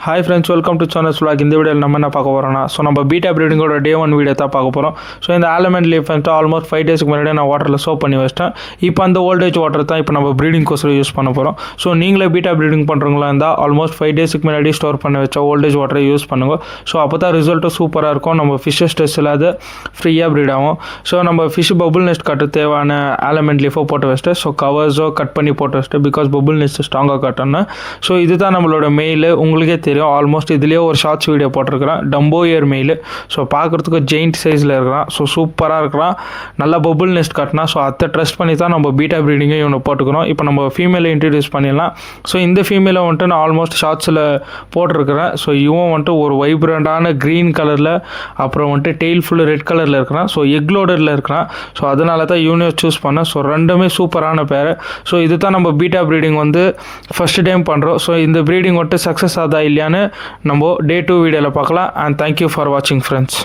Hi friends, welcome to channels vlog. இந்த வீடியோவில் நம்ம என்ன பார்க்க போகிறோம்னா, நம்ம பீட்டா ப்ரீடிங்கோட டே 1 வீடியோ தான் பார்க்க போகிறோம். இந்த ஆலமெண்ட் லீஃப் வந்துட்டு ஆல்மோஸ்ட் 5 டேஸ்க்கு முன்னாடி நான் வாட்டரில் சோப் பண்ணி வச்சிட்டேன். இப்போ அந்த ஓல்டேஜ் வாட்டர் தான் இப்போ நம்ம ப்ரீடிங்கோசரம் யூஸ் பண்ண போகிறோம். நீங்களே பீட்டா ப்ரீடிங் பண்ணுறவங்களா இருந்தால் ஆல்மோஸ்ட் 5 டேஸ்க்கு முன்னாடி ஸ்டோர் பண்ணி வச்ச ஓல்டேஜ் வாட்டரை யூஸ் பண்ணுங்க. அப்போ தான் ரிசல்ட்டும் சூப்பராக இருக்கும். நம்ம ஃபிஷ்ஷஸ் ஸ்ட்ரெஸ் இல்லாத ஃப்ரீயாக ப்ரீட் ஆகும். நம்ம ஃபிஷ் பபுள் நெஸ்ட் கட்ட தேவையான ஆலமெண்ட் லீஃபோ போட்டு வச்சுட்டு கவர்ஸோ கட் பண்ணி போட்டு வச்சுட்டு, பிகாஸ் பபுள் நெஸ்ட் ஸ்ட்ராங்காக கட்டணும். இதுதான் நம்மளோட மெயில். உங்களுக்கே தெரியும், ஆல்மோஸ்ட் இதுலேயே ஒரு ஷார்ட்ஸ் வீடியோ போட்டிருக்கிறேன். Dumbo year mail. பார்க்குறதுக்கு ஜெயிண்ட் சைஸில் இருக்கிறான். சூப்பராக இருக்கிறான். நல்லா பபுள் நெஸ்ட் கட்டினா. அதை ட்ரஸ்ட் பண்ணி தான் நம்ம பீட்டா ப்ரீடிங்கை இவனை போட்டுக்கிறோம். இப்போ நம்ம ஃபீமேலை இன்ட்ரடியூஸ் பண்ணிடலாம். இந்த ஃபீமேலை வந்துட்டு நான் ஆல்மோஸ்ட் ஷார்ட்ஸில் போட்டிருக்கிறேன். இவன் வந்துட்டு ஒரு வைப்ரண்டான க்ரீன் கலரில், அப்புறம் வந்துட்டு டெய்ல் ஃபுல்லு ரெட் கலரில் இருக்கிறான். எக் லோடரில் இருக்கிறான். அதனால தான் யூனியர் சூஸ் பண்ணேன். ரெண்டுமே சூப்பரான பேர். இது தான் நம்ம பீட்டா ப்ரீடிங் வந்து ஃபஸ்ட்டு டைம் பண்ணுறோம். இந்த ப்ரீடிங் வந்துட்டு சக்ஸஸ் ஆதா இல்லையான்னு நம்ம டே 2 வீடியோவில் பார்க்கலாம். அண்ட் தேங்க்யூ ஃபார் வாட்சிங் ஃப்ரெண்ட்ஸ்.